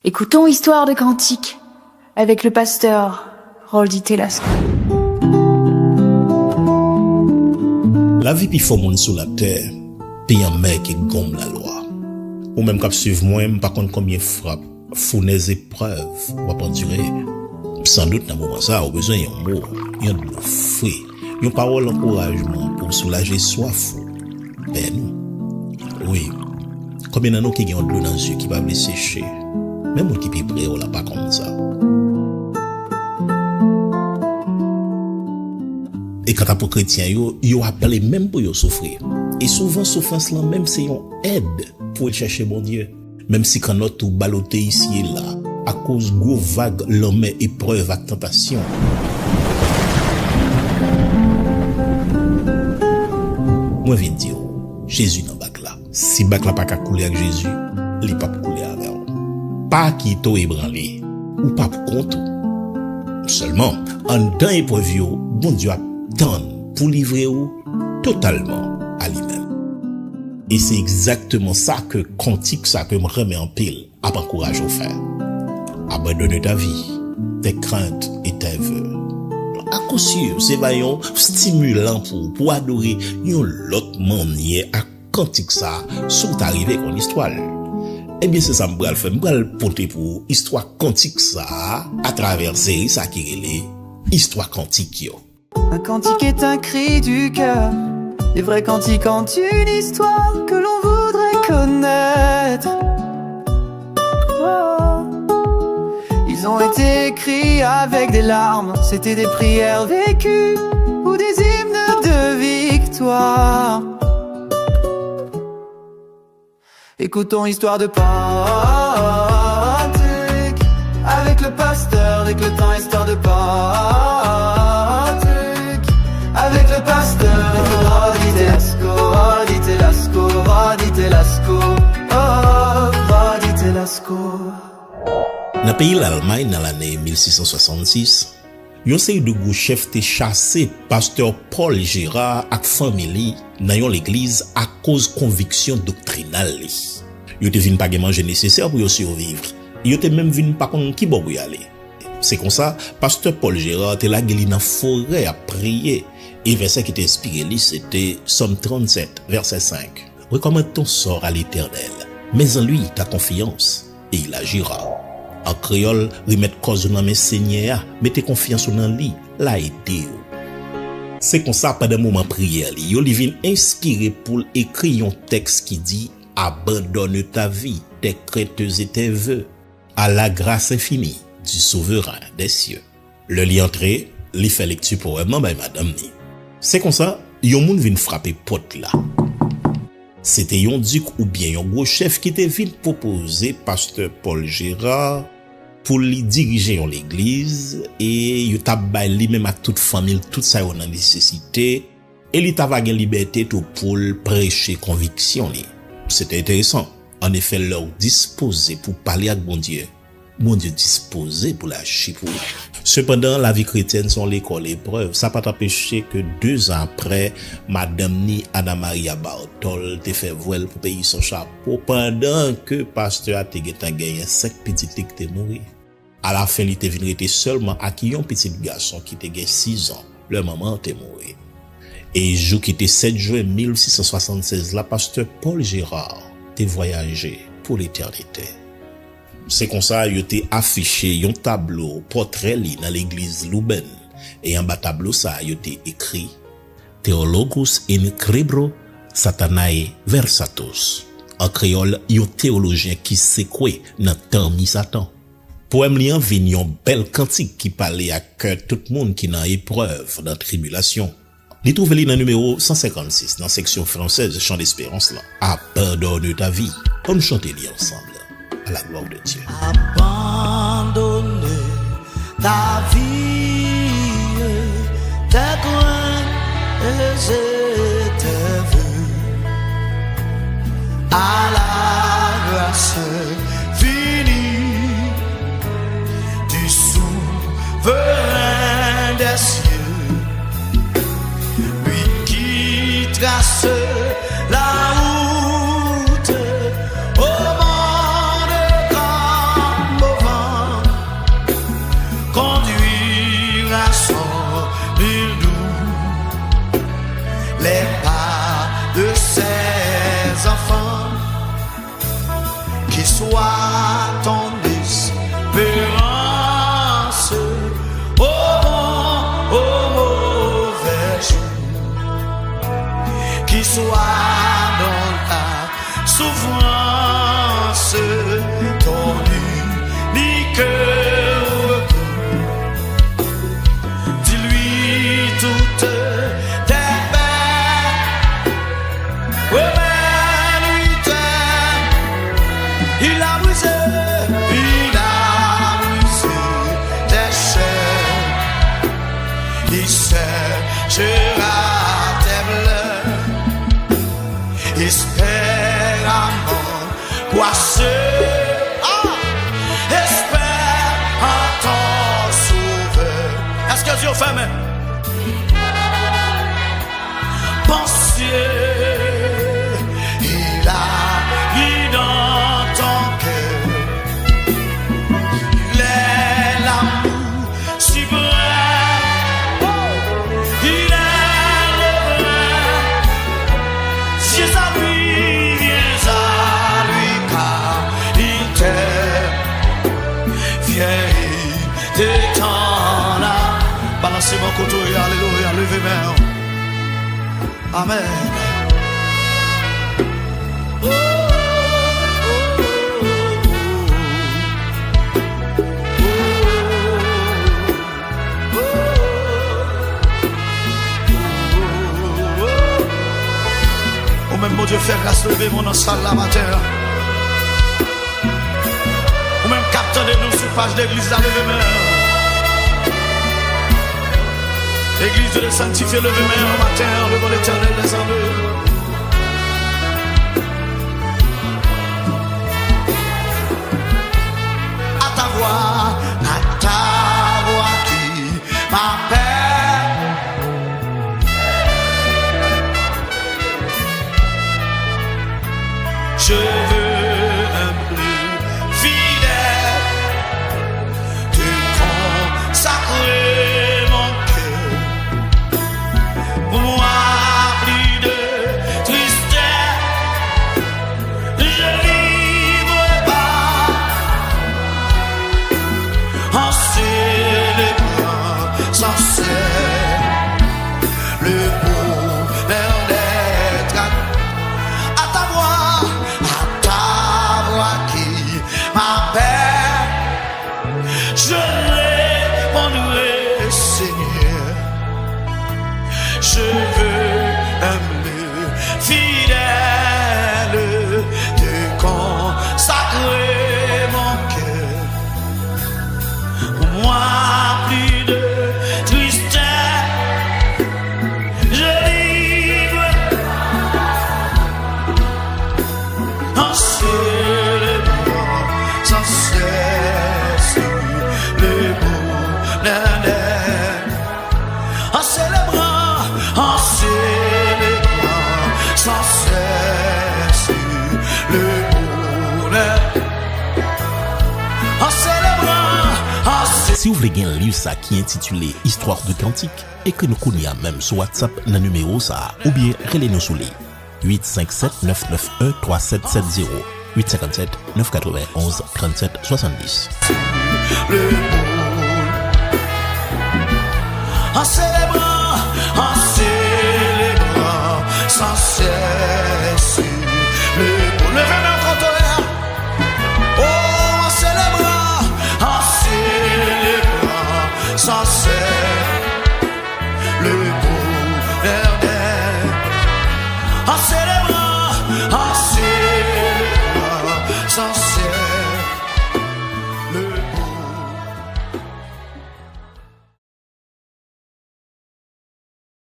Écoutons Histoire de Cantique avec le pasteur Roldy Telasco. La vie pi fò moun sou la terre, pi yon mec qui gomme la loi. Ou même kap suiv moi, par contre combien frappe, fournez épreuves, ou pas durer. Sans doute dans moment ça, ou besoin yon mot, yon de l'eau frais, yon parole encouragement pour soulager soif. Ben nous, oui, combien d'années qui ont de l'eau dans les yeux qui va les sécher. Même moun qui pi près, on l'a pas comme ça. Et quand pour chrétien yo appelé même pour yo souffrir. Et souvent souffrance là même c'est une aide pour chercher bon Dieu. Même si quand notre tout baloté ici et là à cause gros vague l'homme épreuve à tentation. Moi viens dire Jésus dans bac là. Si bac là pas qu'à couler avec Jésus, il pas couler avec vous. Pas qui to ébranlé ou pas pour compte. Seulement en dans épreuve yo, bon Dieu a pour livrer ou totalement à lui-même. Et c'est exactement ça que cantique ça que me remet en pile à encourager au faire. Abandonner ta vie, tes craintes et tes vœux. À coup sûr, c'est vaillant stimulant pour adorer une l'autre manière à cantique ça sous t'arriver con histoire. Eh bien c'est ça m'bral faire, m'bral porter pour histoire cantique ça à travers série ça qui est histoire cantique yo. Un cantique est un cri du cœur. Les vrais cantiques ont une histoire que l'on voudrait connaître. Oh. Ils ont été écrits avec des larmes. C'était des prières vécues ou des hymnes de victoire. Écoutons histoire de Patrick avec le pasteur avec le temps. Histoire de Patrick avec le pasteur Roldy Telasco, Roldy Telasco, oh, Roldy Telasco. Dans le pays l'Allemagne, dans l'année 1666, yon série de gros chefs te chassé pasteur Paul Gérard ak famille dans yon l'église à cause conviction doctrinale. Yon te vinn pas gen manger nécessaire pour yon survivre. Yon te même vinn pas kon ki bo pou y aller. C'est comme ça, pasteur Paul Gérard te la geli dans forêt à prier. Et verset qui t'inspire lui, c'était Somme 37, verset 5. Recommande ton sort à l'Éternel, mais en lui ta confiance, et il agira. En créole, remettre cause dans mes seigneurs, mettez confiance dans lui, la aidé. C'est comme ça, pendant moment prière, yo li vin inspiré pour écrire un texte qui dit abandonne ta vie, tes craintes et tes vœux, à la grâce infinie du souverain des cieux. Le li entré, li fait lecture pour madame ni. C'est comme ça, yon moun vin frapper porte là. C'était yon duc ou bien yon gros chef qui te vin proposer pasteur Paul Gérard pour lui diriger yon l'église et yon t'a bay li même à toute famille, toute sa yon en nécessité et li t'a gen liberté tout pour prêcher conviction li. C'était intéressant. En effet, leur disposé pour parler avec bon Dieu. Bon Dieu disposé pour lâcher pour. Cependant, la vie chrétienne sont l'école épreuve. Ça pas t'empêcher que 2 ans après, Madame ni Anna Maria Bartol te fait voile pour payer son chapeau pendant que pasteur a te gagné 5 petites qui te mourir. À la fin, il te venu rester seulement à qui un petit garçon qui te gagné 6 ans. Le maman te mourir. Et jour qui était 7 juin 1676, la pasteur Paul Gérard te voyagé pour l'éternité. C'est comme ça, il était affiché un tableau portrait dans l'église Louben. Et en bas tableau ça, il était écrit Theologus in Cribro Satanae Versatus. En créole, un théologien qui secoué dans temps mi Satan. Poème li en vin yon belle cantique qui parlait à cœur tout le monde qui dans épreuve, dans tribulation. Li trouve li dans numéro 156 dans section française Chant d'espérance là. Abandonne ta vie. On chante li ensemble. À la gloire de Dieu. Abandonne ta vie, tes craintes et tes vœux à la grâce finie du souverain des cieux, lui qui trace la route au monde. les yeux fermés. Pensier, il a mis dans ton cœur. Il est l'amour suprême. Il est le vrai. Viens à lui, car il t'aime. Viens, il t'étend là. Balancez mon couteau et alléluia, levez main. Amen. Oh même mon Dieu, faire grâce, lever mon nom salle la matin. Ou même capteur de nous sur page d'église, la lever main. Église de sanctifier, levez main au matin, devant l'éternel des armées. À ta voix qui m'appelle. Je veux un plus fidèle, te consacrer mon cœur. Pour moi, plus de tristesse, je livre pas en célébrant sans cesse le bonheur d'être à ta voix qui m'appelle. Je répondrai, Seigneur. Je veux un lieu fidèle, te consacrer mon cœur. Pour moi, plus de tristesse, je livre en célébrant sans cesse le bonheur d'être. En célébrant sans cesse le bonheur. En célébrant, Si vous voulez gagner un livre ça qui est intitulé Histoire de Cantique et que nous connaissons même sur WhatsApp dans le numéro ça, ou bien relez-nous sur les 857 991 3770 857 991 37 70. le bonheur. En célébrant sans cesse le bonheur. Levez main contre l'air. Oh, en célébrant sans cesse.